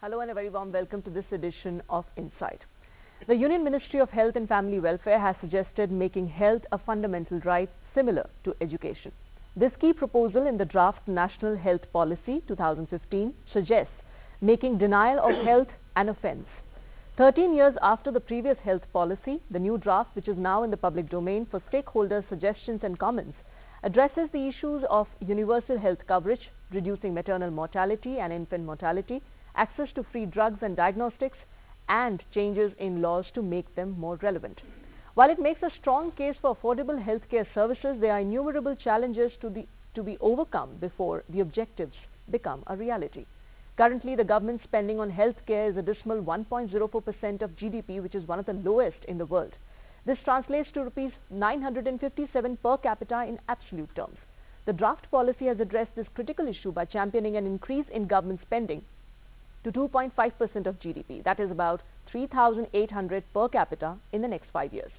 Hello and a very warm welcome to this edition of Insight. The Union Ministry of Health and Family Welfare has suggested making health a fundamental right similar to education. This key proposal in the draft National Health Policy 2015 suggests making denial of health an offence. 13 years after the previous health policy, the new draft, which is now in the public domain for stakeholders' suggestions and comments, addresses the issues of universal health coverage, reducing maternal mortality and infant mortality, access to free drugs and diagnostics, and changes in laws to make them more relevant. While it makes a strong case for affordable healthcare services, there are innumerable challenges to be overcome before the objectives become a reality. Currently, the government spending on healthcare is a dismal 1.04% of GDP, which is one of the lowest in the world. This translates to rupees 957 per capita in absolute terms. The draft policy has addressed this critical issue by championing an increase in government spending to 2.5% of GDP, that is about 3,800 per capita in the next 5 years.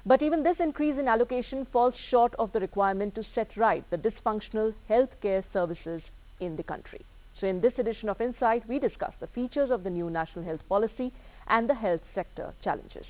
But even this increase in allocation falls short of the requirement to set right the dysfunctional healthcare services in the country. So in this edition of Insight, we discuss the features of the new National Health Policy and the health sector challenges.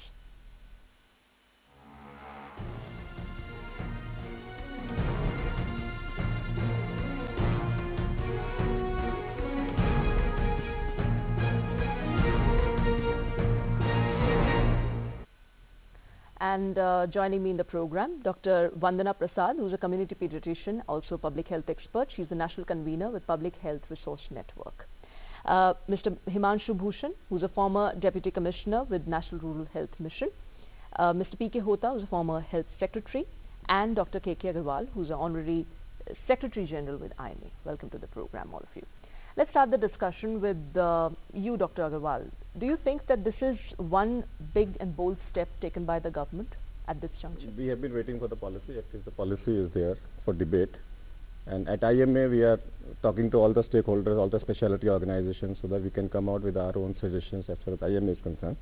And joining me in the program, Dr. Vandana Prasad, who is a community pediatrician, also public health expert. She's the national convener with Public Health Resource Network. Mr. Himanshu Bhushan, who's a former deputy commissioner with National Rural Health Mission. Mr. P.K. Hota, who's a former health secretary, and Dr. K.K. Agarwal, who's an honorary secretary general with IMA. Welcome to the program, all of you. Let's start the discussion with you, Dr. Agarwal. Do you think that this is one big and bold step taken by the government at this juncture? We have been waiting for the policy. At least the policy is there for debate. And at IMA, we are talking to all the stakeholders, all the specialty organizations, so that we can come out with our own suggestions as far as IMA is concerned.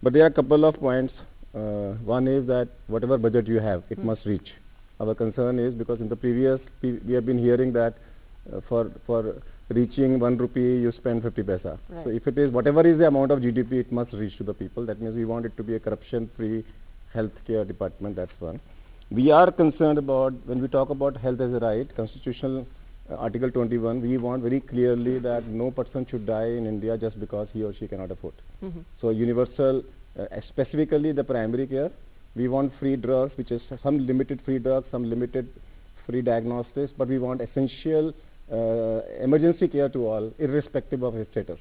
But there are a couple of points. One is that whatever budget you have, it must reach. Our concern is because in the previous, we have been hearing that for reaching 1 rupee, you spend 50 paisa. Right. So if it is whatever is the amount of GDP, it must reach to the people. That means we want it to be a corruption-free healthcare department. That's one. We are concerned about, when we talk about health as a right, constitutional Article 21, we want very clearly that no person should die in India just because he or she cannot afford. So universal, specifically the primary care, we want free drugs, which is some limited free drugs, some limited free diagnostics, but we want essential emergency care to all, irrespective of his status.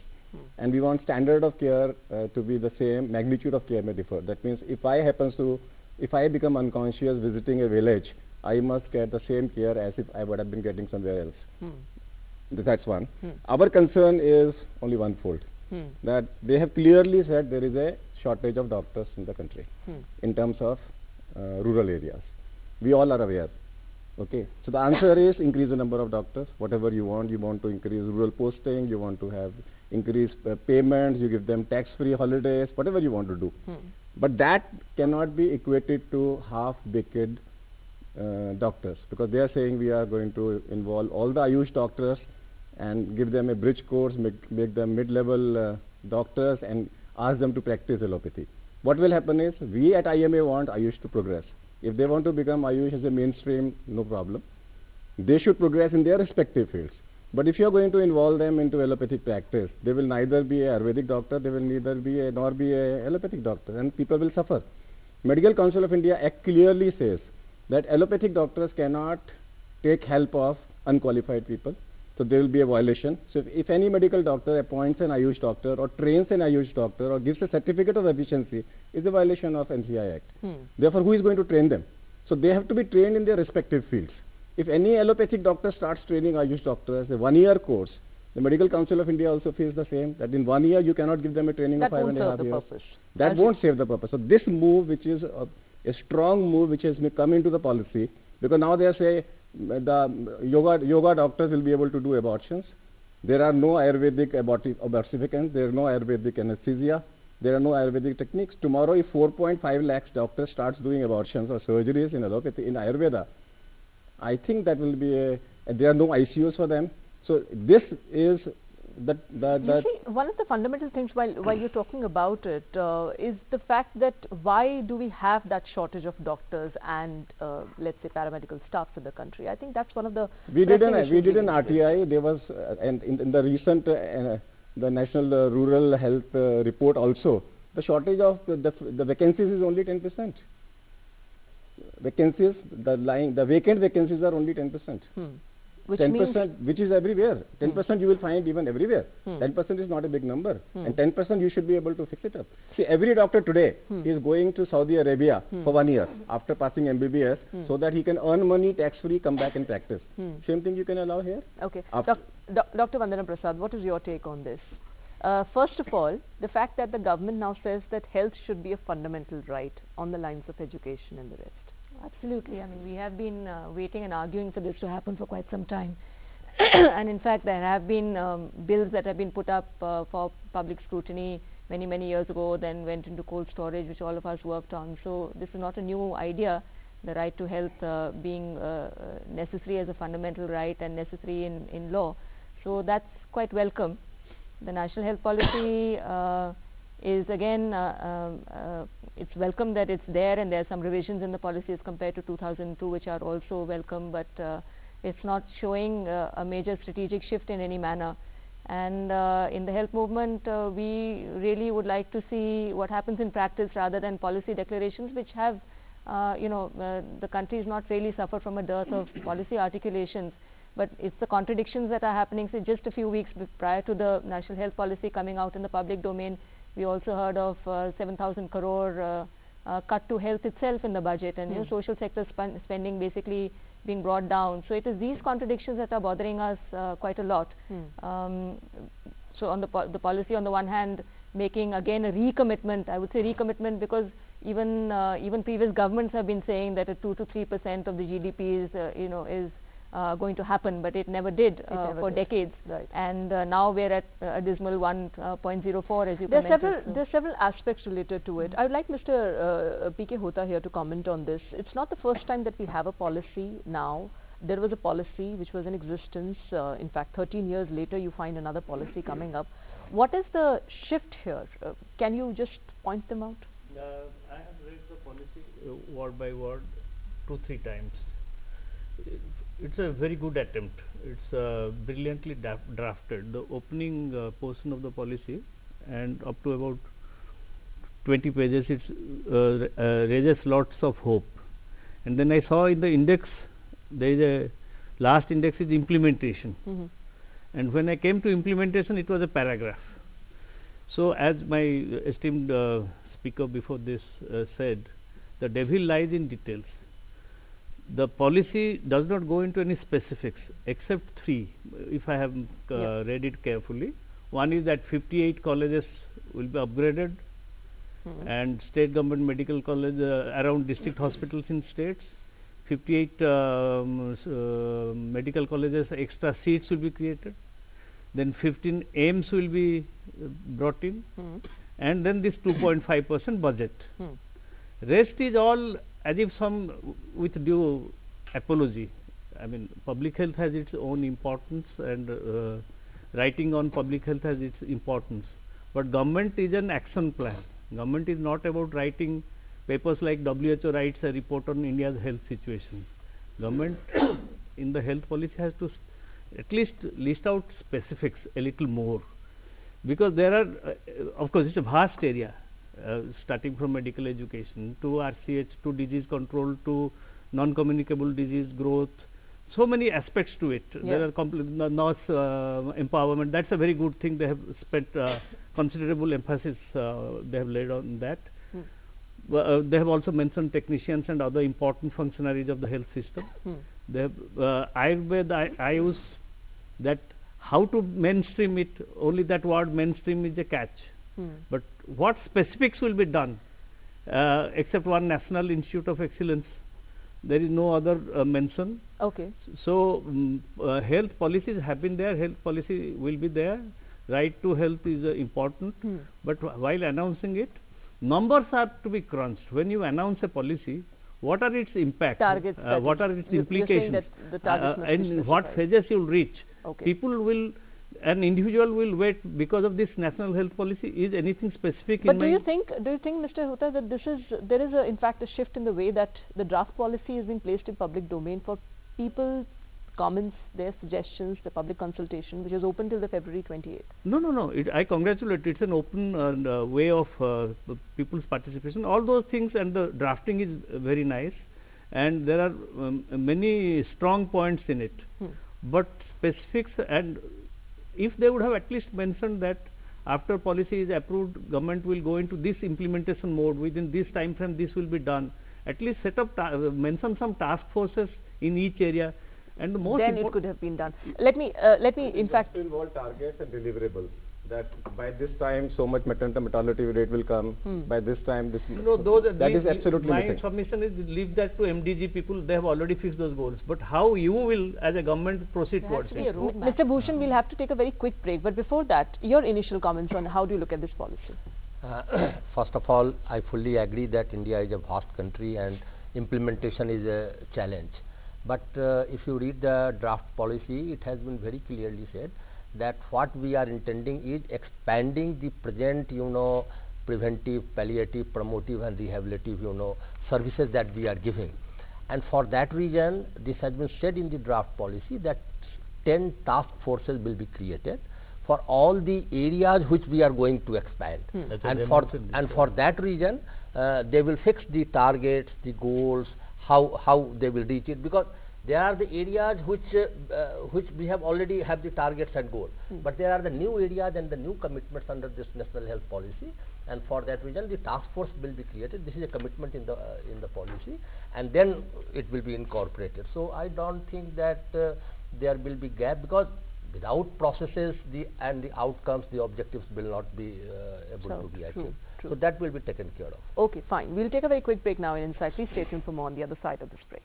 And we want standard of care to be the same, magnitude of care may differ. That means if I become unconscious visiting a village, I must get the same care as if I would have been getting somewhere else. That's one. Our concern is only one-fold, that they have clearly said there is a shortage of doctors in the country in terms of rural areas. We all are aware. Okay, so the answer is increase the number of doctors, whatever you want to increase rural posting, you want to have increased payments, you give them tax-free holidays, whatever you want to do. But that cannot be equated to half-baked doctors, because they are saying we are going to involve all the Ayush doctors and give them a bridge course, make them mid-level doctors and ask them to practice allopathy. What will happen is, we at IMA want Ayush to progress. If they want to become Ayush as a mainstream, no problem. They should progress in their respective fields. But if you are going to involve them into allopathic practice, they will neither be a Ayurvedic doctor, they will neither be a, nor be a allopathic doctor, and people will suffer. Medical Council of India Act clearly says that allopathic doctors cannot take help of unqualified people. So there will be a violation. So if any medical doctor appoints an Ayush doctor or trains an Ayush doctor or gives a certificate of efficiency, is a violation of NCI Act. Therefore, who is going to train them? So they have to be trained in their respective fields. If any allopathic doctor starts training Ayush doctors, a 1-year course, the Medical Council of India also feels the same, that in 1 year you cannot give them a training of 5.5 years. That won't serve the purpose. So this move, which is a strong move, which has come into the policy, because now they say the yoga doctors will be able to do abortions. There are no Ayurvedic abortificants, there are no Ayurvedic anesthesia, there are no Ayurvedic techniques. Tomorrow, if 4.5 lakhs doctors starts doing abortions or surgeries in allopathy, in Ayurveda, I think that will be there are no ICUs for them. So this is You see, one of the fundamental things while you're talking about it is the fact that why do we have that shortage of doctors and let's say paramedical staffs in the country? I think that's one of the we did an issues RTI. There was and in the recent the National Rural Health report also, the shortage of the vacancies is only 10%. Vacancies, the vacant vacancies are only 10%. Which 10%, which is everywhere. 10% you will find even everywhere. 10% is not a big number, and 10% you should be able to fix it up. See, every doctor today is going to Saudi Arabia for 1 year after passing MBBS, so that he can earn money tax-free, come back and practice. Same thing you can allow here. Okay, Dr. Vandana Prasad, what is your take on this? First of all, the fact that the government now says that health should be a fundamental right on the lines of education and the rest. Absolutely. I mean, we have been waiting and arguing for this to happen for quite some time. And in fact, there have been bills that have been put up for public scrutiny many years ago, then went into cold storage, which all of us worked on. So this is not a new idea, the right to health being necessary as a fundamental right and necessary in law. So that's quite welcome. The national health policy is again, it's welcome that it's there, and there are some revisions in the policy as compared to 2002 which are also welcome, but it's not showing a major strategic shift in any manner. And in the health movement, we really would like to see what happens in practice rather than policy declarations which have, the country is not really suffered from a dearth of policy articulations, but it's the contradictions that are happening. So just a few weeks prior to the national health policy coming out in the public domain, we also heard of 7,000 crore cut to health itself in the budget, and social sector spending basically being brought down. So it is these contradictions that are bothering us quite a lot. So on the policy on the one hand making again a recommitment, I would say recommitment, because even previous governments have been saying that a 2 to 3% of the GDP is going to happen, but it never did for decades. Right. And now we're at a dismal 1.04, as you there commented. are several aspects related to it. I would like Mr. P.K. Hota here to comment on this. It's not the first time that we have a policy now. There was a policy which was in existence. In fact, 13 years later, you find another policy coming up. What is the shift here? Can you just point them out? I have read the policy word by word 2-3 times. It's a very good attempt. It's brilliantly drafted. The opening portion of the policy and up to about 20 pages, it raises lots of hope. And then I saw in the index, there is a last index is implementation. And when I came to implementation, it was a paragraph. So as my esteemed speaker before this said, the devil lies in details. The policy does not go into any specifics except 3, if I have read it carefully. One is that 58 colleges will be upgraded, and state government medical college around district hospitals in states. 58 medical colleges, extra seats will be created. Then 15 AIMS will be brought in, and then this 2.5% budget. Rest is all as if some with due apology. I mean, public health has its own importance, and writing on public health has its importance. But government is an action plan. Government is not about writing papers like WHO writes a report on India's health situation. Government in the health policy has to at least list out specifics a little more, because there are, of course, it's a vast area. Starting from medical education to RCH to disease control to non-communicable disease growth, so many aspects to it. There are nurse empowerment. That's a very good thing. They have spent considerable emphasis they have laid on that. They have also mentioned technicians and other important functionaries of the health system. They have Ayurveda, I use that how to mainstream it. Only that word mainstream is a catch. But what specifics will be done, except one National Institute of Excellence, there is no other mention. Okay. So health policies have been there, health policy will be there, right to health is important, but while announcing it, numbers are to be crunched. When you announce a policy, what are its impacts, what are its implications, that the targets and what phases you will reach. Okay. People will an individual will wait because of this national health policy? Is anything specific But in do my... you think, Mr. Hota, that there is in fact a shift in the way that the draft policy is being placed in public domain for people's comments, their suggestions, the public consultation, which is open till the February 28th? No. I congratulate. It's an open way of people's participation. All those things, and the drafting is very nice, and there are many strong points in it. But specifics, and if they would have at least mentioned that after policy is approved, government will go into this implementation mode, within this time frame this will be done. At least set up, mention some task forces in each area, and the most Then it could have been done. Let me in fact involve targets and deliverables. That by this time so much maternal mortality rate will come. By this time this. No, that is absolutely my missing. submission is leave that to MDG people. They have already fixed those goals. But how you will, as a government, proceed towards it? Mr. Bhushan, we'll have to take a very quick break. But before that, your initial comments on how do you look at this policy? First of all, I fully agree that India is a vast country and implementation is a challenge. But if you read the draft policy, it has been very clearly said that what we are intending is expanding the present, preventive, palliative, promotive and rehabilitative, services that we are giving. And for that reason, this has been said in the draft policy that 10 task forces will be created for all the areas which we are going to expand. And for that reason, they will fix the targets, the goals, how they will reach it, because there are the areas which we have already have the targets and goals, but there are the new areas and the new commitments under this national health policy, and for that reason the task force will be created. This is a commitment in the policy, and then it will be incorporated. So I don't think that there will be gap, because without processes and the outcomes, the objectives will not be able to be achieved. So that will be taken care of. Okay, fine. We'll take a very quick break now in Insight. Please stay tuned for more on the other side of this break.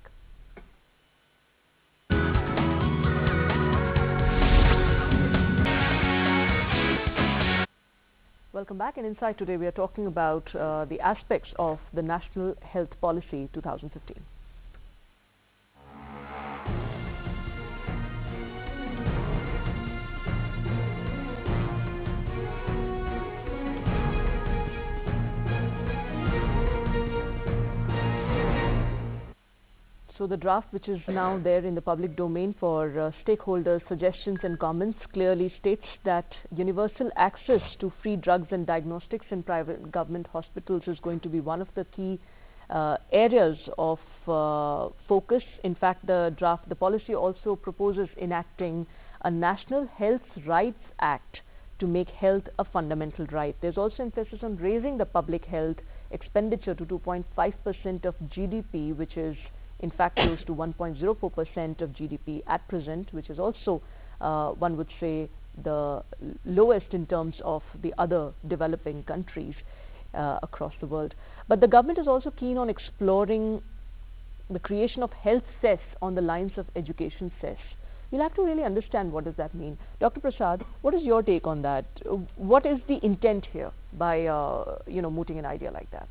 Welcome back. In Insight today, we are talking about the aspects of the National Health Policy 2015. So the draft, which is now there in the public domain for stakeholders' suggestions and comments, clearly states that universal access to free drugs and diagnostics in private government hospitals is going to be one of the key areas of focus. In fact, the policy also proposes enacting a National Health Rights Act to make health a fundamental right. There's also emphasis on raising the public health expenditure to 2.5% of GDP, which is in fact close to 1.04% of GDP at present, which is also one would say the lowest in terms of the other developing countries across the world. But the government is also keen on exploring the creation of health cess on the lines of education cess. You'll have to really understand what does that mean. Dr. Prasad, what is your take on that? What is the intent here by mooting an idea like that?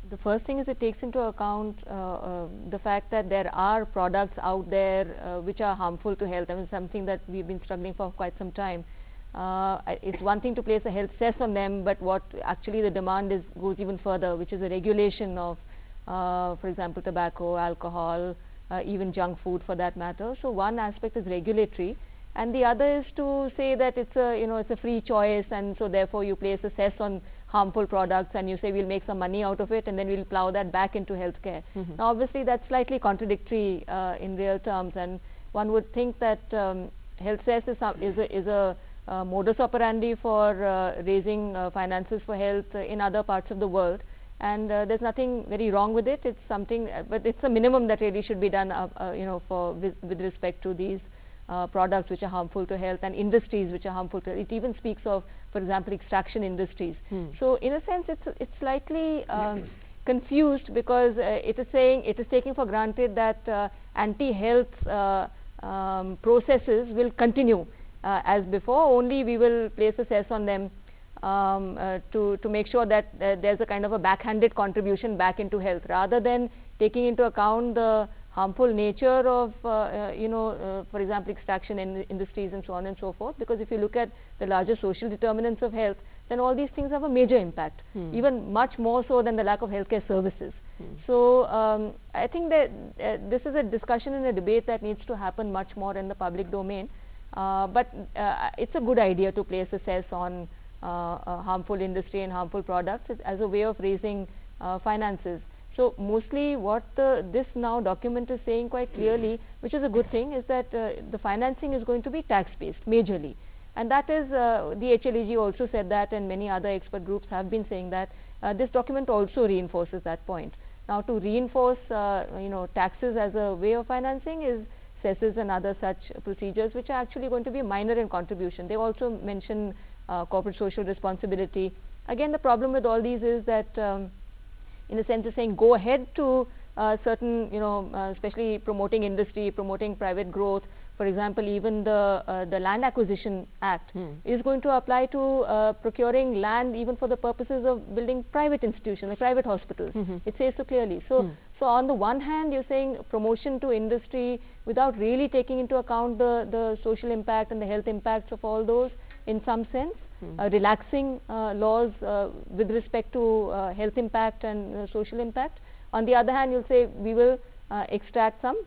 The first thing is it takes into account the fact that there are products out there which are harmful to health. I mean, something that we've been struggling for quite some time. It's one thing to place a health cess on them, but what actually the demand is goes even further, which is a regulation of, for example, tobacco, alcohol, even junk food for that matter. So one aspect is regulatory, and the other is to say that it's a free choice, and so therefore you place a cess on harmful products and you say we'll make some money out of it and then we'll plow that back into healthcare. Now obviously that's slightly contradictory in real terms, and one would think that health cess is a modus operandi for raising finances for health in other parts of the world, and there's nothing very wrong with it. It's something, but it's a minimum that really should be done with respect to these products which are harmful to health and industries which are harmful to health. It even speaks of, for example, extraction industries. So in a sense it's slightly confused, because it is taking for granted that anti-health processes will continue as before, only we will place a cess on them to make sure that there's a kind of a backhanded contribution back into health, rather than taking into account the harmful nature of, for example, extraction industries and so on and so forth. Because if you look at the larger social determinants of health, then all these things have a major impact, even much more so than the lack of healthcare services. So I think that this is a discussion and a debate that needs to happen much more in the public domain. But it's a good idea to place a cess on harmful industry and harmful products as a way of raising finances. So mostly what this now document is saying quite clearly, which is a good thing, is that the financing is going to be tax-based majorly. And that is, the HLEG also said that, and many other expert groups have been saying that. This document also reinforces that point. Now, to reinforce taxes as a way of financing is cesses and other such procedures, which are actually going to be minor in contribution. They also mention corporate social responsibility. Again, the problem with all these is that in a sense is saying go ahead to certain, especially promoting industry, promoting private growth. For example, even the Land Acquisition Act is going to apply to procuring land even for the purposes of building private institutions, like private hospitals. It says so clearly. So on the one hand, you're saying promotion to industry without really taking into account the social impact and the health impacts of all those in some sense. Relaxing laws with respect to health impact and social impact. On the other hand, you'll say we will extract some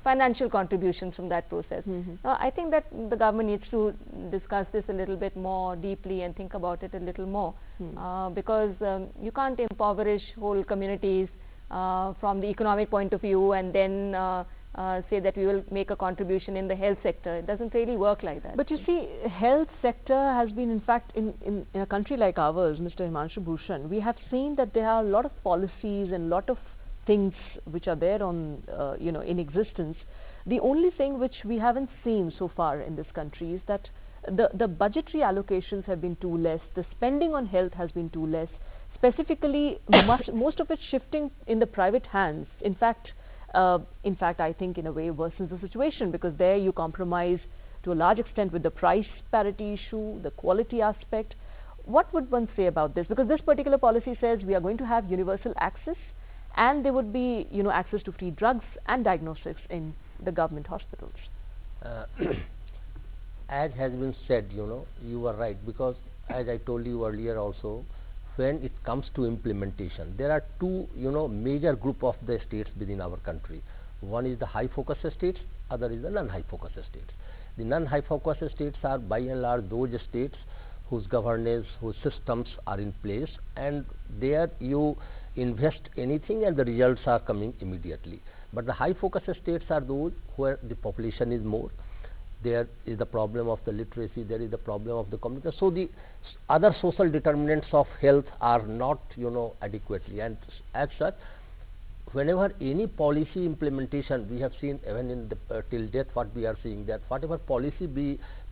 financial contributions from that process. I think that the government needs to discuss this a little bit more deeply and think about it a little more, because you can't impoverish whole communities from the economic point of view and then say that we will make a contribution in the health sector. It doesn't really work like that. But you see, health sector has been, in fact, in a country like ours, Mr. Himanshu Bhushan, we have seen that there are a lot of policies and lot of things which are there on, in existence. The only thing which we haven't seen so far in this country is that the budgetary allocations have been too less, the spending on health has been too less, specifically most of it shifting in the private hands. In fact, I think in a way worsens the situation, because there you compromise to a large extent with the price parity issue, the quality aspect. What would one say about this? Because this particular policy says we are going to have universal access, and there would be, access to free drugs and diagnostics in the government hospitals. As has been said, you are right, because as I told you earlier also, when it comes to implementation, there are two, major group of the states within our country. One is the high focus states, other is the non-high focus states. The non-high focus states are by and large those states whose governance, whose systems are in place, and there you invest anything and the results are coming immediately. But the high focus states are those where the population is more. There is the problem of the literacy, there is the problem of the community. So the other social determinants of health are not, adequately, and as such, whenever any policy implementation, we have seen even in the till date what we are seeing, that whatever policy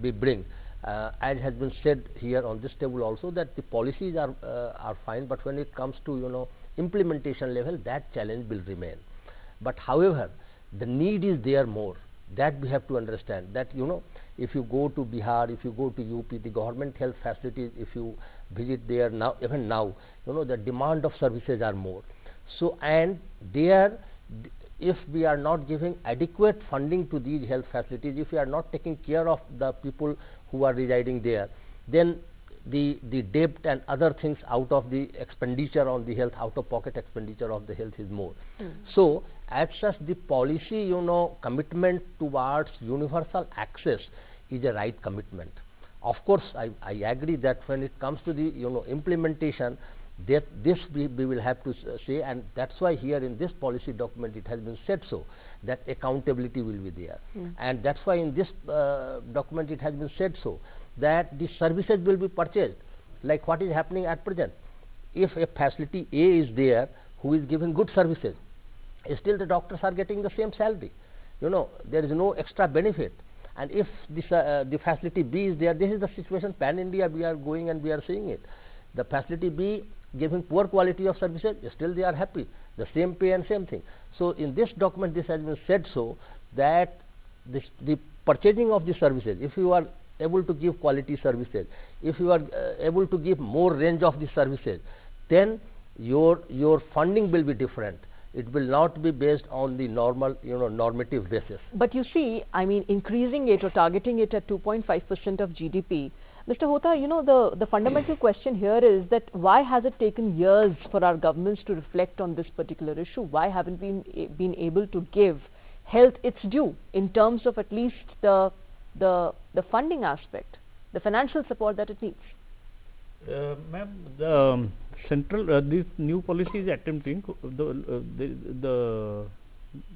we bring, as has been said here on this table also, that the policies are fine, but when it comes to implementation level, that challenge will remain. But however, the need is there more. That we have to understand, that if you go to Bihar, if you go to UP, the government health facilities, if you visit there now, even now, the demand of services are more. So, and there, if we are not giving adequate funding to these health facilities, if we are not taking care of the people who are residing there, then the debt and other things out of the expenditure on the health, out of pocket expenditure of the health is more. So, as such, the policy, commitment towards universal access is a right commitment. Of course, I agree that when it comes to the, implementation, that this we will have to say, and that's why here in this policy document it has been said so, that accountability will be there. And that's why in this document it has been said so, that the services will be purchased, like what is happening at present. If a facility A is there who is giving good services, still the doctors are getting the same salary. There is no extra benefit. And if this, the facility B is there, this is the situation pan India we are going and we are seeing it. The facility B giving poor quality of services, still they are happy, the same pay and same thing. So in this document this has been said so, that the purchasing of the services, if you are able to give quality services, if you are able to give more range of the services, then your funding will be different. It will not be based on the normal, normative basis. But you see, I mean, increasing it or targeting it at 2.5% of GDP, Mr. Hota, the fundamental question here is that why has it taken years for our governments to reflect on this particular issue? Why haven't we been able to give health its due in terms of at least the funding aspect, the financial support that it needs? Ma'am, the central this new policy is attempting the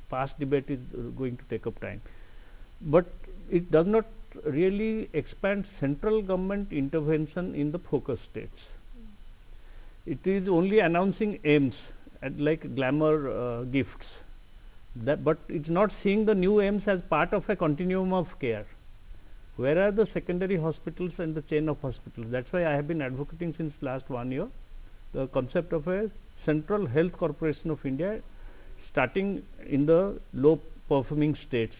past debate is going to take up time, but it does not really expand central government intervention in the focus states. It is only announcing aims and like glamour gifts, but it's not seeing the new aims as part of a continuum of care. Where are the secondary hospitals and the chain of hospitals? That's why I have been advocating since last 1 year the concept of a Central Health Corporation of India, starting in the low performing states.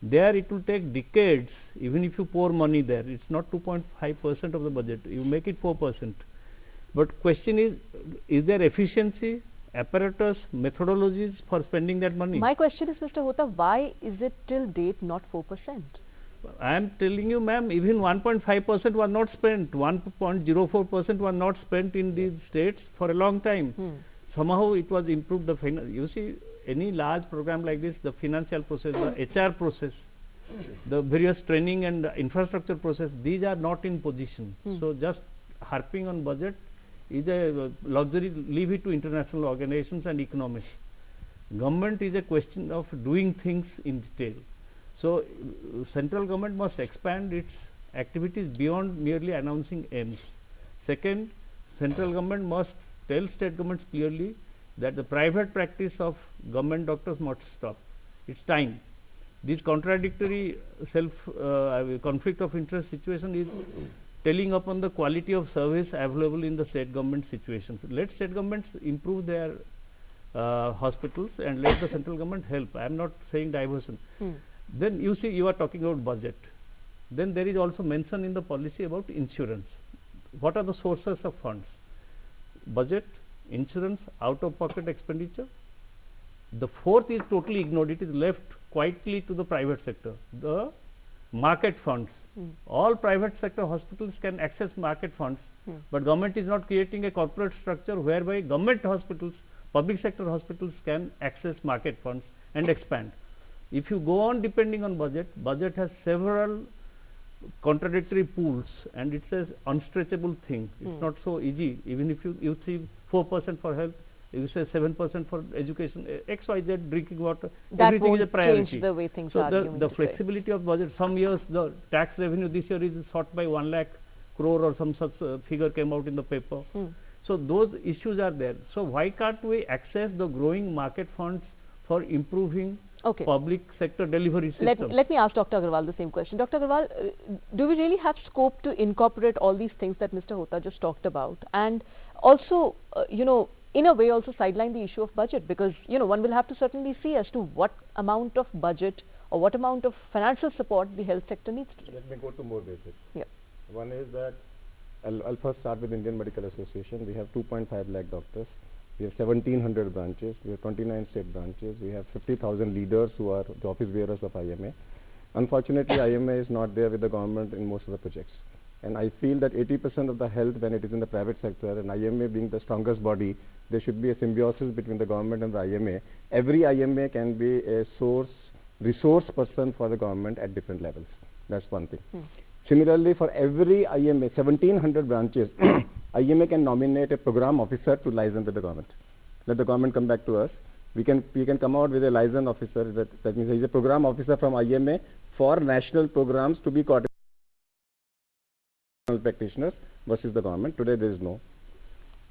There it will take decades, even if you pour money there. It's not 2.5% of the budget, you make it 4%. But question is there efficiency, apparatus, methodologies for spending that money? My question is, Mr. Hota, why is it till date not 4%? I am telling you, ma'am, even 1.5% was not spent, 1.04% was not spent in these states for a long time. Somehow it was improved the you see, any large program like this, the financial process, the HR process, the various training and infrastructure process, these are not in position. So just harping on budget is a luxury, leave it to international organizations and economists. Government is a question of doing things in detail. So central government must expand its activities beyond merely announcing aims. Second, central government must tell state governments clearly that the private practice of government doctors must stop. It's time. This contradictory conflict of interest situation is telling upon the quality of service available in the state government situations. Let state governments improve their hospitals and let the central government help. I am not saying diversion. Then you see, you are talking about budget. Then there is also mention in the policy about insurance. What are the sources of funds? Budget, insurance, out-of-pocket expenditure. The fourth is totally ignored. It is left quietly to the private sector. The market funds. All private sector hospitals can access market funds, but government is not creating a corporate structure whereby government hospitals, public sector hospitals can access market funds and expand. If you go on depending on budget, budget has several contradictory pools and it's an unstretchable thing. It's not so easy. Even if you see 4% for health, you say 7% for education, XYZ, drinking water, that everything is a priority. Change the way things so are. The flexibility of budget, some years the tax revenue this year is sought by 1 lakh crore or some such figure came out in the paper. So those issues are there. So why can't we access the growing market funds for improving public sector delivery system? Let me ask Dr. Agarwal the same question. Dr. Agarwal, do we really have scope to incorporate all these things that Mr. Hota just talked about, and also, in a way also sideline the issue of budget, because, one will have to certainly see as to what amount of budget or what amount of financial support the health sector needs today. Let me go to more basics. Yeah. One is that, I'll first start with Indian Medical Association. We have 2.5 lakh doctors. We have 1700 branches, we have 29 state branches, we have 50,000 leaders who are the office bearers of IMA. Unfortunately, IMA is not there with the government in most of the projects. And I feel that 80% of the health, when it is in the private sector, and IMA being the strongest body, there should be a symbiosis between the government and the IMA. Every IMA can be a resource person for the government at different levels. That's one thing. Similarly, for every IMA, 1700 branches, IMA can nominate a program officer to liaison with the government. Let the government come back to us. We can come out with a liaison officer. That means he is a program officer from IMA for national programs to be coordinated with practitioners versus the government. Today there is no.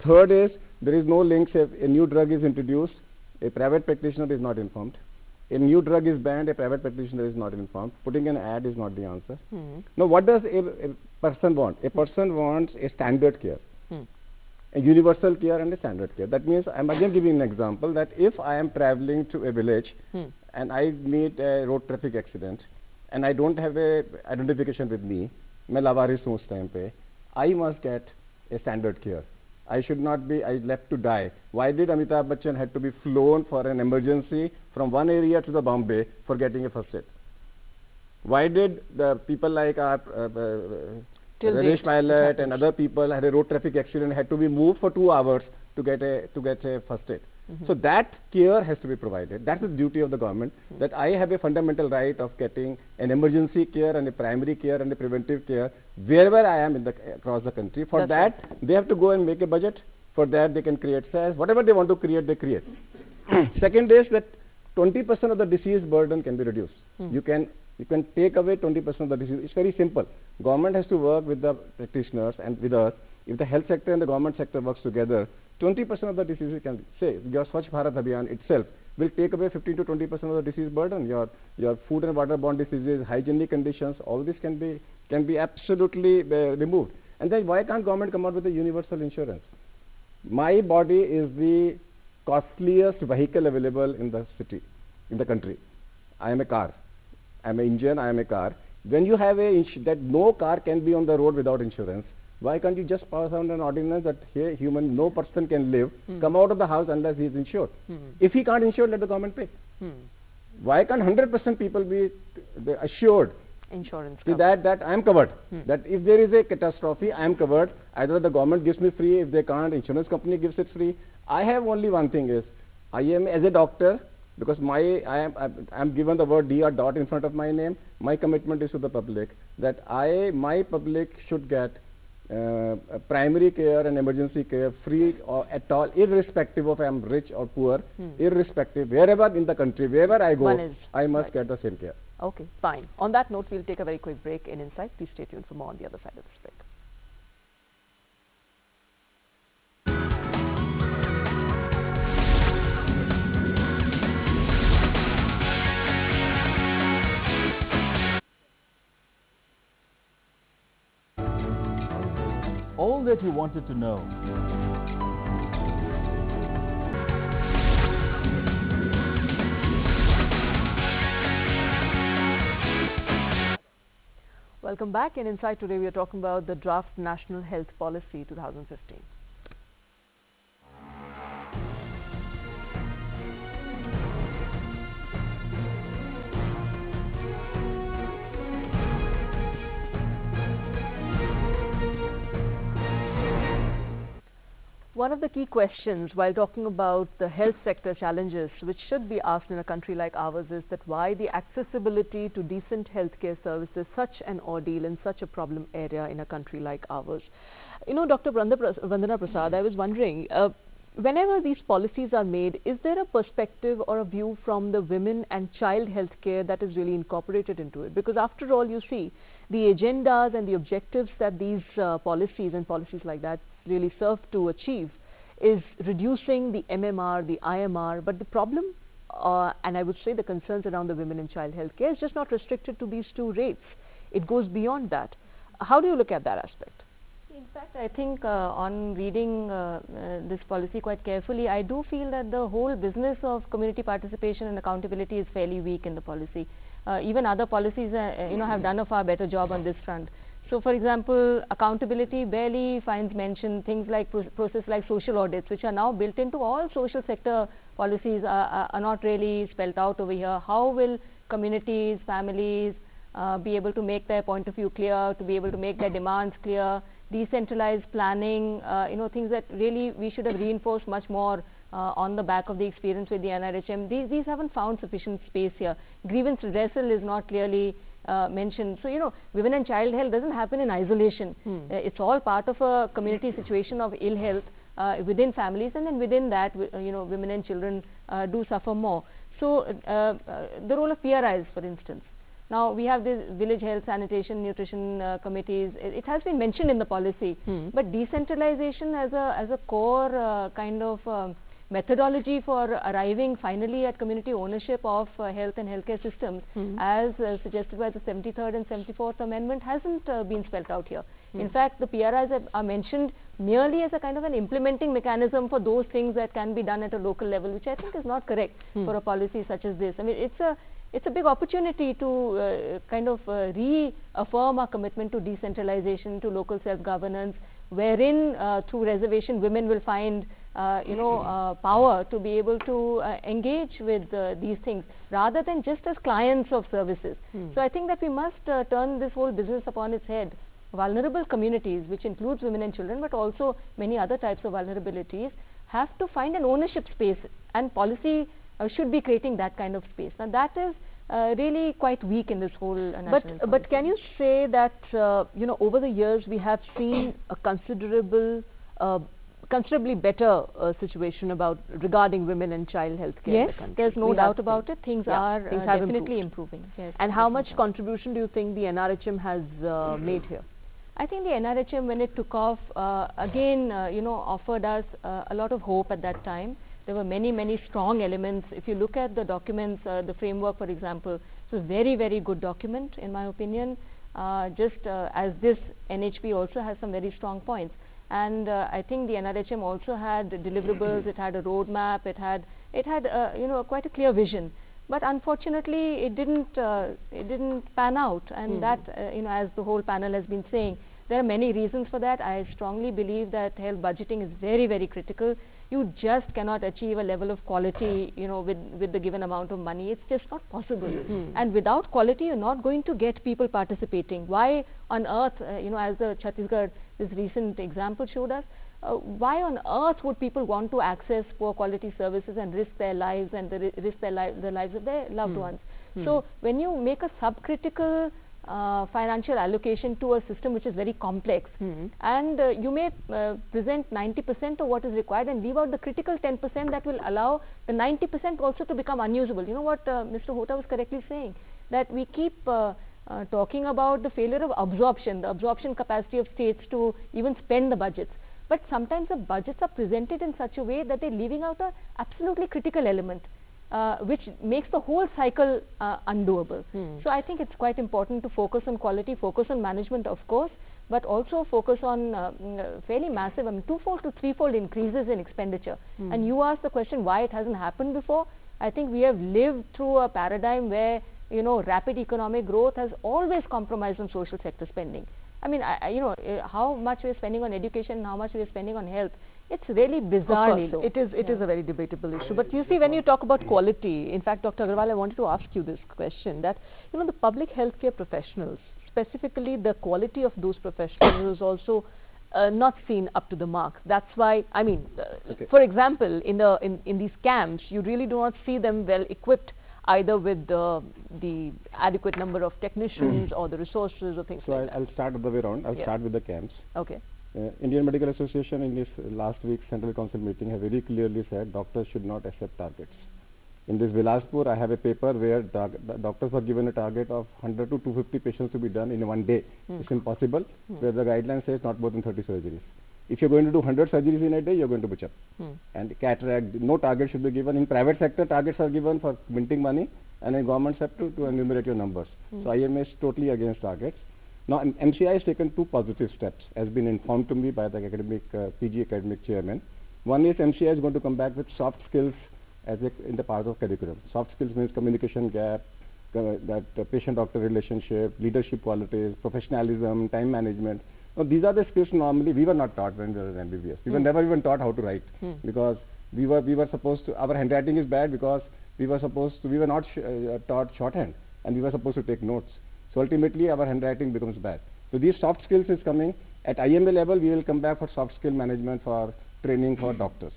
Third is, there is no link. If a new drug is introduced, a private practitioner is not informed. A new drug is banned, a private practitioner is not informed. Putting an ad is not the answer. Now, what does a person want? A person wants a standard care, a universal care and a standard care. That means, I am again giving an example that if I am traveling to a village and I meet a road traffic accident and I don't have a identification with me, मैं लावारिस हूँ उस time पे, I must get a standard care. I should not be left to die. Why did Amitabh Bachchan had to be flown for an emergency from one area to the Bombay for getting a first aid? Why did the people like Rajesh Pilot and other people had a road traffic accident, had to be moved for 2 hours to get a first aid? So that care has to be provided. That's the duty of the government, that I have a fundamental right of getting an emergency care and a primary care and a preventive care wherever I am across the country. For that, they have to go and make a budget. For that, they can create sales. Whatever they want to create, they create. Second is that 20% of the disease burden can be reduced. You can take away 20% of the disease. It's very simple. Government has to work with the practitioners and with us. If the health sector and the government sector works together, 20% of the diseases can say, your Swachh Bharat Abhiyan itself will take away 15 to 20% of the disease burden. Your food and waterborne diseases, hygienic conditions, all this can be absolutely removed. And then why can't government come out with a universal insurance? My body is the costliest vehicle available in the city, in the country. I am a car. I am an engine, I am a car. When you have that no car can be on the road without insurance, why can't you just pass on an ordinance that here no person can live, come out of the house unless he is insured? If he can't insure, let the government pay. Why can't 100% people be assured insurance that I am covered? That if there is a catastrophe, I am covered. Either the government gives me free, if they can't, insurance company gives it free. I have only one thing is, I am as a doctor, because I am given the word DR dot in front of my name, my commitment is to the public, that my public should get primary care and emergency care free or at all, irrespective of I am rich or poor, irrespective, wherever in the country, wherever I go, I must get the same care. Okay, fine. On that note, we'll take a very quick break in Insight. Please stay tuned for more on the other side of this break. All that you wanted to know. Welcome back. In Insight today, we are talking about the Draft National Health Policy 2015. One of the key questions while talking about the health sector challenges which should be asked in a country like ours is that why the accessibility to decent healthcare services is such an ordeal in such a problem area in a country like ours. You know, Dr. Vandana Prasad, I was wondering, whenever these policies are made, is there a perspective or a view from the women and child healthcare that is really incorporated into it? Because after all, you see, the agendas and the objectives that these policies and policies like that really serve to achieve is reducing the MMR, the IMR, but the problem and I would say the concerns around the women and child healthcare is just not restricted to these two rates. It goes beyond that. How do you look at that aspect? In fact, I think on reading this policy quite carefully, I do feel that the whole business of community participation and accountability is fairly weak in the policy. Even other policies, have done a far better job on this front. So, for example, accountability barely finds mention. Things like process like social audits, which are now built into all social sector policies, are not really spelled out over here. How will communities, families be able to make their point of view clear, to be able to make their demands clear? Decentralized planning, things that really we should have reinforced much more on the back of the experience with the NRHM. These haven't found sufficient space here. Grievance redressal is not clearly mentioned. So, women and child health doesn't happen in isolation. It's all part of a community situation of ill health within families, and then within that, women and children do suffer more. So, the role of PRIs, for instance. Now, we have this village health, sanitation, nutrition committees. It has been mentioned in the policy, but decentralization as a core kind of methodology for arriving finally at community ownership of health and healthcare systems, as suggested by the 73rd and 74th Amendment, hasn't been spelled out here. In fact, the PRIs are mentioned merely as a kind of an implementing mechanism for those things that can be done at a local level, which I think is not correct for a policy such as this. I mean, it's a big opportunity to kind of reaffirm our commitment to decentralization, to local self-governance, wherein through reservation women will find power to be able to engage with these things rather than just as clients of services. So I think that we must turn this whole business upon its head. Vulnerable communities, which includes women and children, but also many other types of vulnerabilities, have to find an ownership space, and policy should be creating that kind of space. Now that is really quite weak in this whole national policy. But can you say that over the years we have seen a considerably better situation regarding women and child health care in the Yes, country? there's no doubt about it. Things are things have definitely improved. improving. Yes, And how much contribution do you think the NRHM has made here? I think the NRHM, when it took off, again, offered us a lot of hope at that time. There were many strong elements. If you look at the documents, the framework, for example, it's a very good document, in my opinion. Just as this NHP also has some very strong points. And I think the NRHM also had deliverables. It had a roadmap. It had quite a clear vision. But unfortunately, it didn't pan out, and that as the whole panel has been saying, there are many reasons for that. I strongly believe that health budgeting is very critical. You just cannot achieve a level of quality, with the given amount of money. It's just not possible. And without quality, you're not going to get people participating. Why on earth, as the Chhattisgarh, this recent example showed us, why on earth would people want to access poor quality services and risk their lives and risk the lives of their loved ones? So when you make a subcritical financial allocation to a system which is very complex, and you may present 90% of what is required and leave out the critical 10% that will allow the 90% also to become unusable. You know what Mr. Hota was correctly saying, that we keep talking about the failure of absorption, the absorption capacity of states to even spend the budgets. But sometimes the budgets are presented in such a way that they're leaving out an absolutely critical element, which makes the whole cycle undoable. So I think it's quite important to focus on quality, focus on management, of course, but also focus on fairly massive, twofold to threefold increases in expenditure. And you asked the question why it hasn't happened before. I think we have lived through a paradigm where rapid economic growth has always compromised on social sector spending. How much we're spending on education, how much we're spending on health, it's really bizarrely low. It is a very debatable issue. But you see, when you talk about quality, in fact, Dr. Agarwal, I wanted to ask you this question, that the public healthcare professionals, specifically the quality of those professionals is also not seen up to the mark. That's why, for example, in these camps, you really do not see them well equipped either with the adequate number of technicians or the resources or things like that. I'll start the other way around. I'll start with the camps. Okay. Indian Medical Association in this last week's Central Council meeting have very clearly said doctors should not accept targets. In this Bilaspur, I have a paper where doctors were given a target of 100 to 250 patients to be done in one day. It's impossible, where the guideline says not more than 30 surgeries. If you're going to do 100 surgeries in a day, you're going to butch up. And cataract, no target should be given. In private sector, targets are given for minting money, and in government sector to enumerate your numbers. So IMA is totally against targets. Now, MCI has taken two positive steps, as been informed to me by the PG academic chairman. One is MCI is going to come back with soft skills in the part of curriculum. Soft skills means communication gap, patient-doctor relationship, leadership qualities, professionalism, time management. Now, these are the skills normally we were not taught when we were in MBBS. We were never even taught how to write, because we were supposed to, our handwriting is bad because we were not taught shorthand, and we were supposed to take notes. So ultimately our handwriting becomes bad. So these soft skills is coming. At IMA level, we will come back for soft skill management, for training for doctors.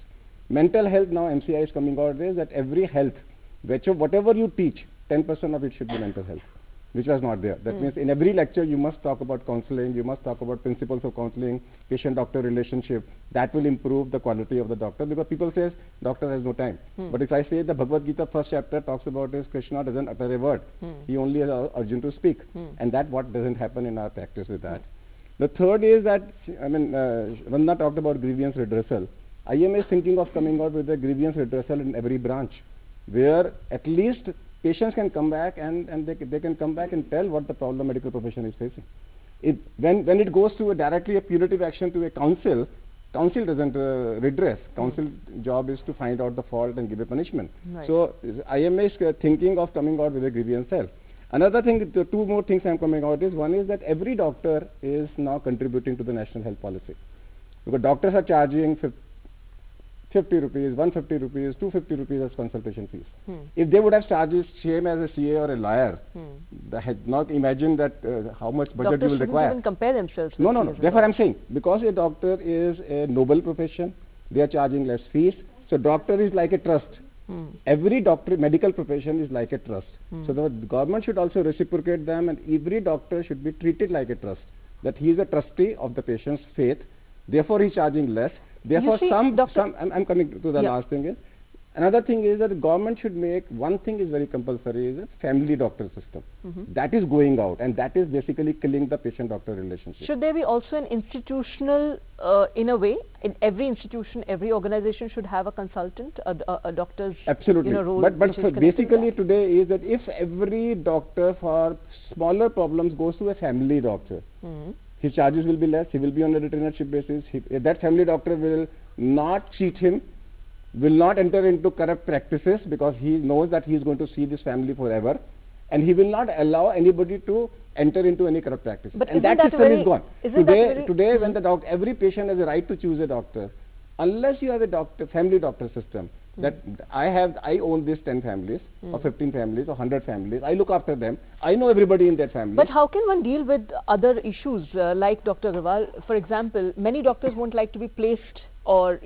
Mental health, now MCI is coming out with that every health, whatever you teach, 10% of it should be mental health, which was not there. That means in every lecture you must talk about counseling, you must talk about principles of counseling, patient-doctor relationship. That will improve the quality of the doctor, because people say doctor has no time. But if I say the Bhagavad Gita first chapter talks about is Krishna doesn't utter a word. He only has urgent to speak. And that what doesn't happen in our practice with that. The third is that, Vandana talked about grievance redressal. IMA is thinking of coming out with a grievance redressal in every branch, where at least patients can come back and they can come back and tell what the problem medical profession is facing. When it goes to directly a punitive action to a council doesn't redress. Council job is to find out the fault and give a punishment. Right. So IMA is thinking of coming out with a grievance cell. Another thing, two more things I'm coming out is, one is that every doctor is now contributing to the national health policy. because doctors are charging 50 rupees, 150 rupees, 250 rupees as consultation fees. If they would have charged the same as a CA or a lawyer, they had not imagined that how much budget Doctors you will shouldn't require. even compare themselves with No, no, no. CAs and Therefore, all. I'm saying, because a doctor is a noble profession, they are charging less fees. So doctor is like a trust. Every doctor, medical profession is like a trust. So the government should also reciprocate them, and every doctor should be treated like a trust. That he is a trustee of the patient's faith. Therefore, he is charging less. Therefore, see, I'm coming to the Yeah. last thing is, another thing is that the government should make, one thing is very compulsory, is a family doctor system. That is going out, and that is basically killing the patient-doctor relationship. Should there be also an institutional, in a way, in every institution, every organization should have a consultant, a doctor's Absolutely. role But which is connected to basically that? today is that if every doctor for smaller problems goes to a family doctor, his charges will be less, he will be on a retainership basis, that family doctor will not cheat him, will not enter into corrupt practices, because he knows that he is going to see this family forever, and he will not allow anybody to enter into any corrupt practice. But And isn't that that system very- is gone. isn't that very- Today when the every patient has a right to choose a doctor, unless you have a family doctor system, that I own these 10 families, or 15 families, or 100 families, I look after them, I know everybody in that family. But how can one deal with other issues like Dr. Agarwal? For example, many doctors won't like to be placed or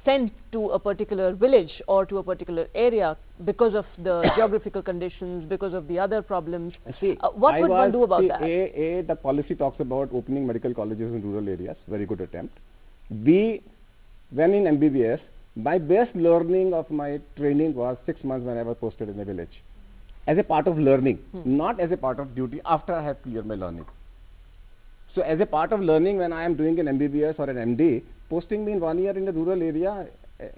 sent to a particular village or to a particular area because of the geographical conditions, because of the other problems. See, What would one do about that? The policy talks about opening medical colleges in rural areas, very good attempt. B, when in MBBS, my best learning of my training was 6 months when I was posted in a village. As a part of learning, not as a part of duty after I have cleared my learning. So as a part of learning, when I am doing an MBBS or an MD, posting me in 1 year in a rural area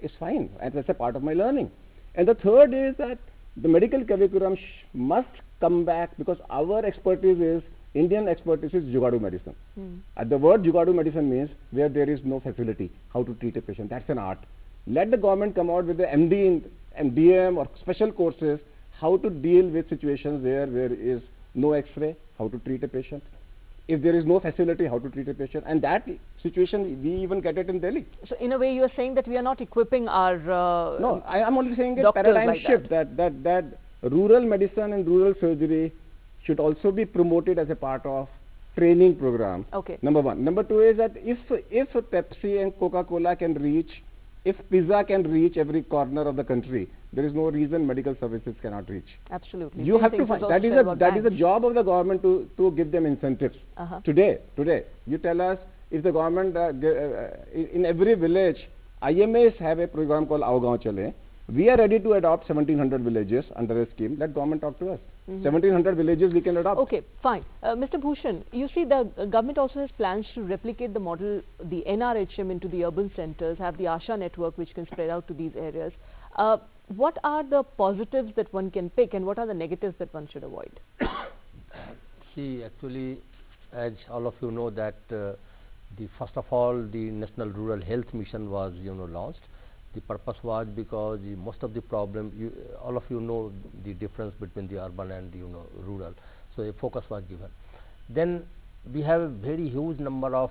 is fine, and that's a part of my learning. And the third is that the medical curriculum must come back, because our expertise is, Indian expertise is Jugadu medicine. The word Jugadu medicine means where there is no facility, how to treat a patient. That's an art. Let the government come out with the MD and DM or special courses, how to deal with situations where there is no X-ray, how to treat a patient. If there is no facility, how to treat a patient. And that situation, we even get it in Delhi. So in a way you are saying that we are not equipping our No, I am only saying a doctors paradigm like shift, that rural medicine and rural surgery should also be promoted as a part of training program. Okay. Number one. Number two is that if Pepsi and Coca-Cola can reach, if pizza can reach every corner of the country, there is no reason medical services cannot reach. Absolutely. You Same have thing to was find, also that is said about the banks. job of the government to give them incentives. Today, you tell us, if the government, in every village, IMAs have a program called Aao Gaon Chale. We are ready to adopt 1700 villages under a scheme. Let government talk to us. 1700 villages we can adopt. Okay, fine. Mr. Bhushan, you see the government also has plans to replicate the model, the NRHM, into the urban centers, have the ASHA network which can spread out to these areas. What are the positives that one can pick, and what are the negatives that one should avoid? See, actually, as all of you know that first of all, the National Rural Health Mission was launched. The purpose was because most of the problem, all of you know the difference between the urban and rural. So a focus was given. Then we have a very huge number of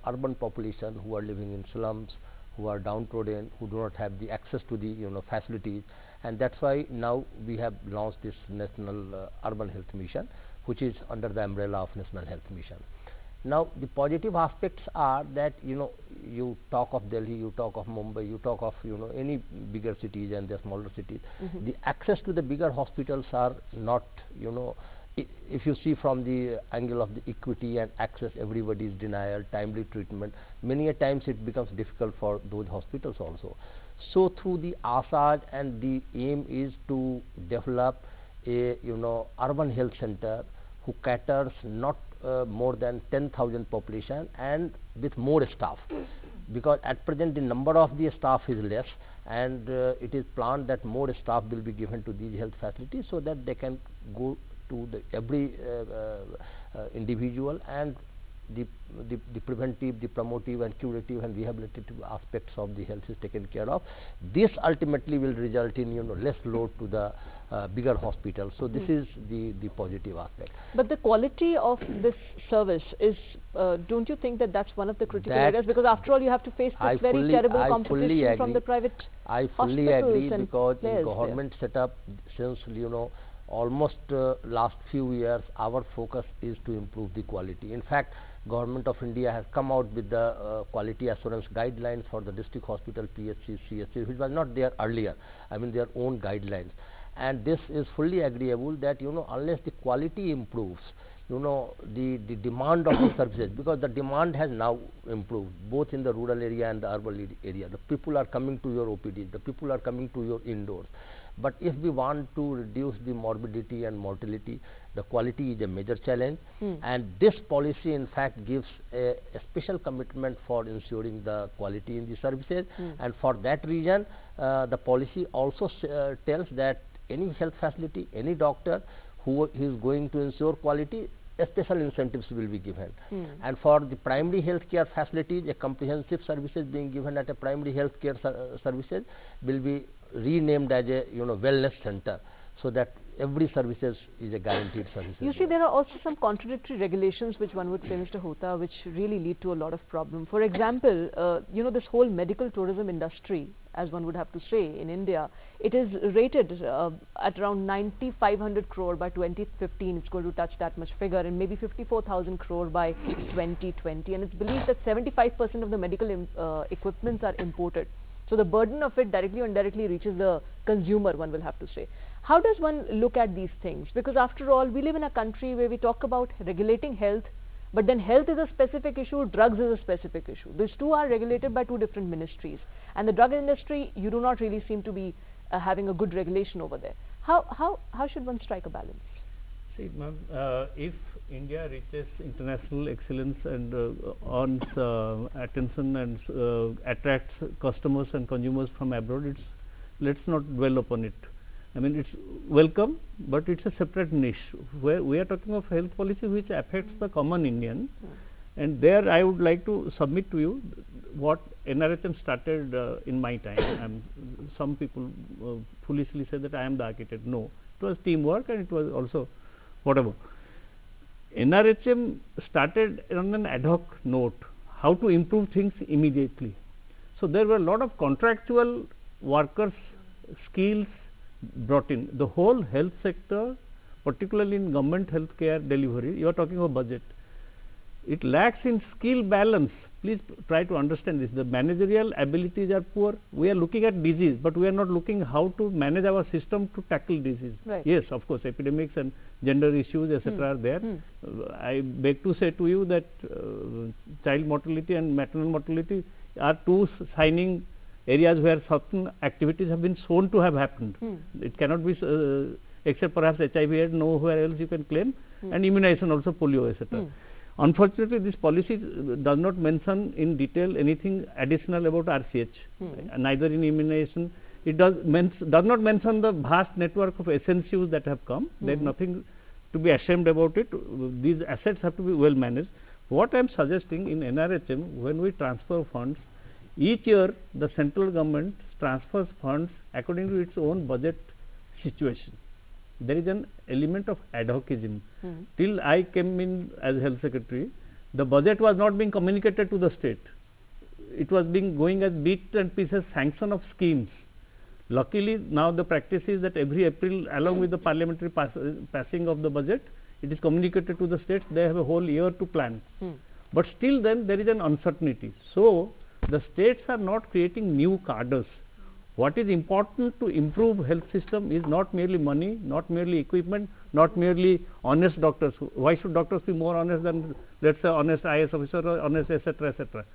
urban population who are living in slums, who are downtrodden, who do not have the access to the facilities, and that's why now we have launched this National Urban Health Mission, which is under the umbrella of National Health Mission. Now the positive aspects are that you talk of Delhi, you talk of Mumbai, you talk of any bigger cities and the smaller cities. The access to the bigger hospitals are not if you see from the angle of the equity and access, everybody is denial, timely treatment. Many a times it becomes difficult for those hospitals also. So through the ASAJ, and the aim is to develop a urban health center who caters not more than 10,000 population and with more staff, because at present the number of the staff is less, and it is planned that more staff will be given to these health facilities so that they can go to every individual, and the preventive, the promotive and curative and rehabilitative aspects of the health is taken care of. This ultimately will result in less load to the bigger hospitals. So this is the positive aspect. But the quality of this service is, don't you think that that's one of the critical That areas? Because after all, you have to face this very terrible competition from the private I fully hospitals agree, and because in players government setup, since almost last few years, our focus is to improve the quality. In fact, Government of India has come out with the quality assurance guidelines for the district hospital, PHC, CHC, which was not there earlier. I mean, their own guidelines. And this is fully agreeable that unless the quality improves, the demand of the services, because the demand has now improved both in the rural area and the urban area. The people are coming to your OPD, the people are coming to your indoors. But if we want to reduce the morbidity and mortality, the quality is a major challenge, and this policy in fact gives a special commitment for ensuring the quality in the services, and for that reason the policy also tells that any health facility, any doctor who is going to ensure quality, special incentives will be given. And for the primary health care facilities, a comprehensive services being given at a primary health care services will be renamed as a wellness center, so that every services is a guaranteed service. You see, there are also some contradictory regulations which one would say, Mr. Hota, which really lead to a lot of problem. For example, this whole medical tourism industry, as one would have to say in India, it is rated at around 9,500 crore by 2015. It's going to touch that much figure, and maybe 54,000 crore by 2020. And it's believed that 75% of the medical equipments are imported. So the burden of it directly or indirectly reaches the consumer, one will have to say. How does one look at these things? Because after all, we live in a country where we talk about regulating health, but then health is a specific issue, drugs is a specific issue. These two are regulated by two different ministries. And the drug industry, you do not really seem to be having a good regulation over there. How should one strike a balance? See, ma'am, if India reaches international excellence and earns attention and attracts customers and consumers from abroad, let's not dwell upon it. I mean, it's welcome, but it's a separate niche. Where we are talking of health policy which affects the common Indian, and there I would like to submit to you what NRHM started in my time. Some people foolishly say that I am the architect. No, it was teamwork, and it was also whatever. NRHM started on an ad hoc note, how to improve things immediately. So there were a lot of contractual workers, skills brought in. The whole health sector, particularly in government healthcare delivery, you are talking about budget. It lacks in skill balance. Please try to understand this. The managerial abilities are poor. We are looking at disease, but we are not looking how to manage our system to tackle disease. Right. Yes, of course, epidemics and gender issues, etc. are there. I beg to say to you that child mortality and maternal mortality are two shining areas where certain activities have been shown to have happened. It cannot be, except perhaps HIV, nowhere else you can claim, and immunization also, polio, etc. Unfortunately, this policy does not mention in detail anything additional about RCH, neither in immunization. It does not mention the vast network of SNCUs that have come. There is nothing to be ashamed about it. These assets have to be well managed. What I am suggesting in NRHM, when we transfer funds, each year the central government transfers funds according to its own budget situation. There is an element of ad hocism. Till I came in as health secretary, the budget was not being communicated to the state. It was being going as bits and pieces sanction of schemes. Luckily, now the practice is that every April, along with the parliamentary passing of the budget, it is communicated to the states. They have a whole year to plan. But still then there is an uncertainty. So the states are not creating new cadres. What is important to improve health system is not merely money, not merely equipment, not merely honest doctors. Why should doctors be more honest than, let's say, honest IAS officer or honest, etc., etc.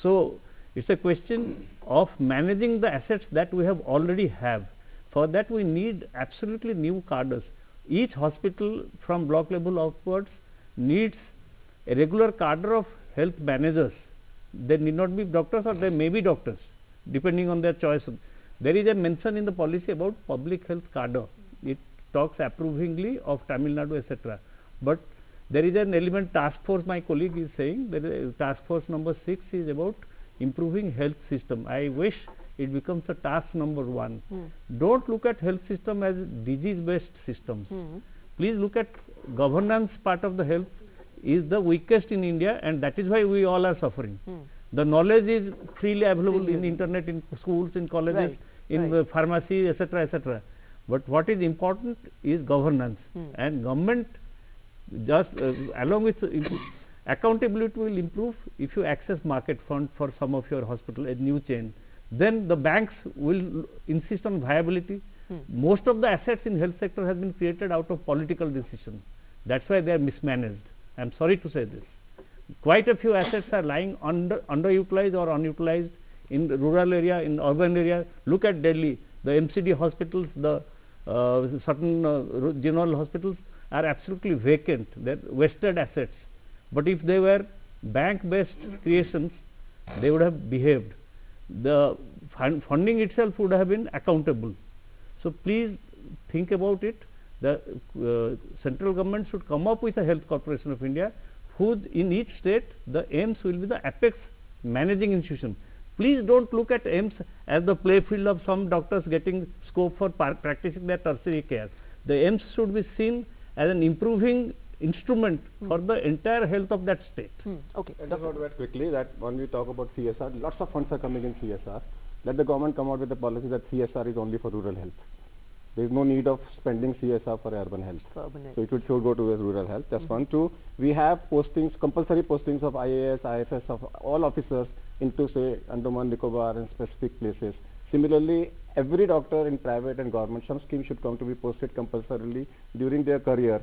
So it's a question of managing the assets that we have already have. For that we need absolutely new cadres. Each hospital from block level upwards needs a regular cadre of health managers. They need not be doctors, or they may be doctors, depending on their choice. There is a mention in the policy about public health cadre. It talks approvingly of Tamil Nadu, etc. But there is an element task force, my colleague is saying, there is task force number 6 is about improving health system. I wish it becomes a task number one. Don't look at health system as disease based system. Please look at governance part of the health is the weakest in India, and that is why we all are suffering. The knowledge is freely available in internet, in schools, in colleges, in the pharmacy, etc., etc. But what is important is governance, and government just along with accountability will improve if you access market fund for some of your hospital, a new chain. Then the banks will insist on viability. Most of the assets in health sector has been created out of political decision. That's why they are mismanaged. I am sorry to say this. Quite a few assets are lying underutilized or unutilized in the rural area, in urban area. Look at Delhi, the MCD hospitals, the certain general hospitals are absolutely vacant. They are wasted assets. But if they were bank-based creations, they would have behaved. The funding itself would have been accountable. So please think about it. The central government should come up with a Health Corporation of India, whose in each state the AIIMS will be the apex managing institution. Please don't look at AIIMS as the playfield of some doctors getting scope for practicing their tertiary care. The AIIMS should be seen as an improving instrument for the entire health of that state. Okay. I just want to add quickly that when we talk about CSR, lots of funds are coming in CSR. Let the government come out with a policy that CSR is only for rural health. There is no need of spending CSR for urban health. So it should go towards rural health. That's one. Two, we have postings, compulsory postings of IAS, IFS, of all officers into say Andaman, Nicobar and specific places. Similarly, every doctor in private and government, some scheme should come to be posted compulsorily during their career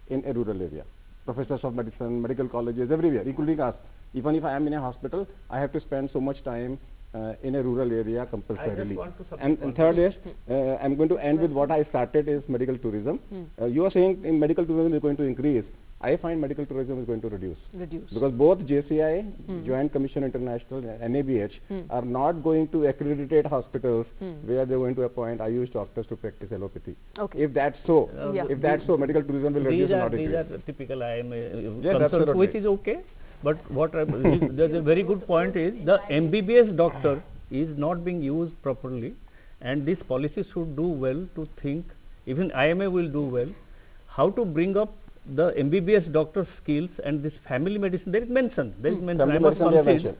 in a rural area. Professors of medicine, medical colleges, everywhere, including us. Even if I am in a hospital, I have to spend so much time in a rural area compulsorily. And third is, I'm going to end with what I started is medical tourism. You are saying in medical tourism is going to increase. I find medical tourism is going to reduce. Because both JCI, Joint Commission International, and NABH are not going to accreditate hospitals where they are going to appoint Ayush doctors to practice allopathy. If that's so, medical tourism will reduce and not increase. These are typical concerns, which is okay. But what the very good point is the MBBS doctor is not being used properly, and this policy should do well to think, even IMA will do well, how to bring up the MBBS doctor skills and this family medicine. There is mention. I must concede.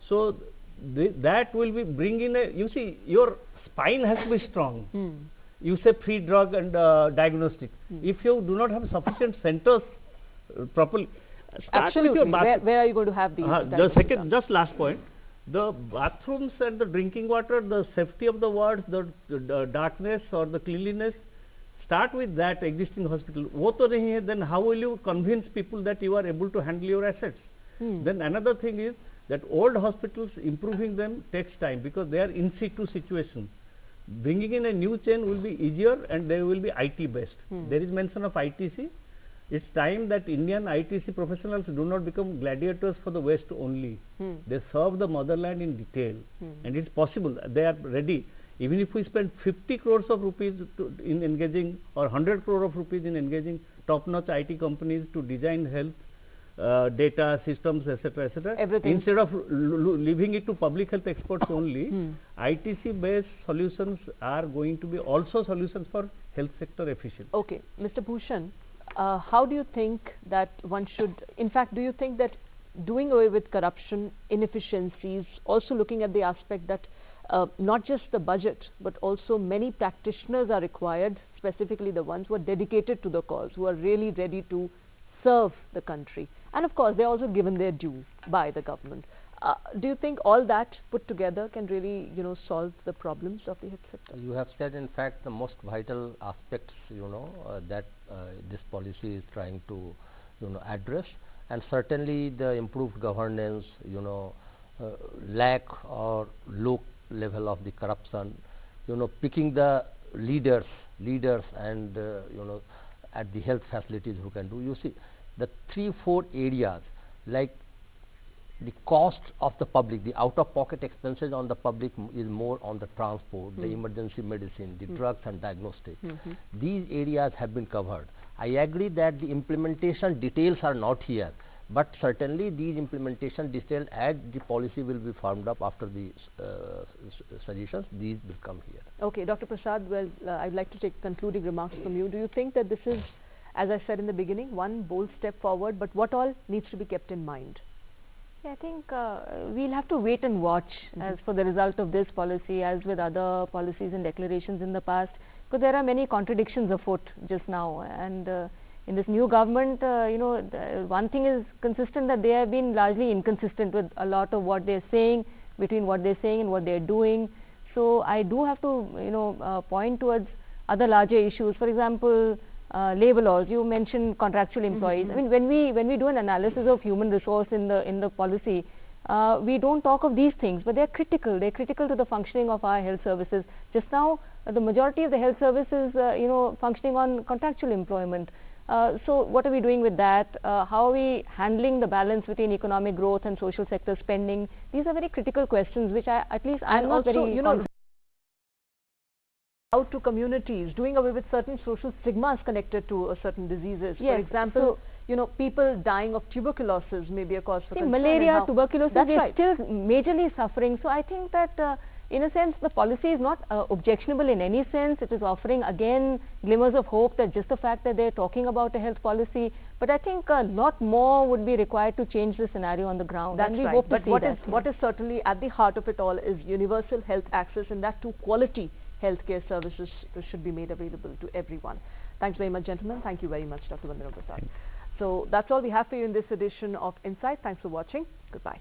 So that will be bring in a. You see, your spine has to be strong. You say free drug and diagnostic. If you do not have sufficient centers properly. Absolutely. Where are you going to have these? The second, just last point, the bathrooms and the drinking water, the safety of the wards, the darkness or the cleanliness, start with that existing hospital. Then how will you convince people that you are able to handle your assets? Then another thing is that old hospitals, improving them takes time because they are in situ situation. Bringing in a new chain will be easier and they will be IT based. There is mention of ITC. It's time that Indian ITC professionals do not become gladiators for the West only. They serve the motherland in detail, and it's possible. They are ready. Even if we spend 50 crores of rupees in engaging or 100 crore of rupees in engaging top-notch IT companies to design health data systems, etc., etc. Instead of leaving it to public health experts only, ITC-based solutions are going to be also solutions for health sector efficiency. Okay, Mr. Bhushan. How do you think that one should, in fact, do you think that doing away with corruption, inefficiencies, also looking at the aspect that not just the budget, but also many practitioners are required, specifically the ones who are dedicated to the cause, who are really ready to serve the country. And of course, they are also given their due by the government. Do you think all that put together can really, solve the problems of the health sector? You have said, in fact, the most vital aspects, that this policy is trying to, address, and certainly the improved governance, lack or low level of the corruption, picking the leaders and, at the health facilities who can do. You see, the 3-4 areas like the cost of the public, the out-of-pocket expenses on the public is more on the transport, the emergency medicine, the drugs and diagnostic. These areas have been covered. I agree that the implementation details are not here, But certainly these implementation detail as the policy will be formed up after the suggestions, these will come here. Okay, Dr. Prasad, well, I'd like to take concluding remarks from you. Do you think that this is, as I said in the beginning, one bold step forward, but what all needs to be kept in mind? I think we'll have to wait and watch as for the result of this policy, as with other policies and declarations in the past, because there are many contradictions afoot just now, and in this new government, one thing is consistent, that they have been largely inconsistent with a lot of what they're saying, between what they're saying and what they're doing. So I do have to point towards other larger issues. For example, labor laws. You mentioned contractual employees. I mean, when we do an analysis of human resource in the policy, we don't talk of these things, but they're critical. They're critical to the functioning of our health services. Just now, the majority of the health services, functioning on contractual employment. So what are we doing with that? How are we handling the balance between economic growth and social sector spending? These are very critical questions, which I'm not very out to communities, doing away with certain social stigmas connected to certain diseases. Yes. For example, people dying of tuberculosis may be a cause for concern. Malaria, tuberculosis, they're right. still majorly suffering. So I think that in a sense the policy is not objectionable in any sense. It is offering again glimmers of hope, that just the fact that they're talking about a health policy. But I think a lot more would be required to change the scenario on the ground. That's and we right. hope to but see what that. what is certainly at the heart of it all is universal health access, and that too quality healthcare services should be made available to everyone. Thanks very much, gentlemen. Thank you very much, Dr. Vandana Prasad. So that's all we have for you in this edition of Insight. Thanks for watching. Goodbye.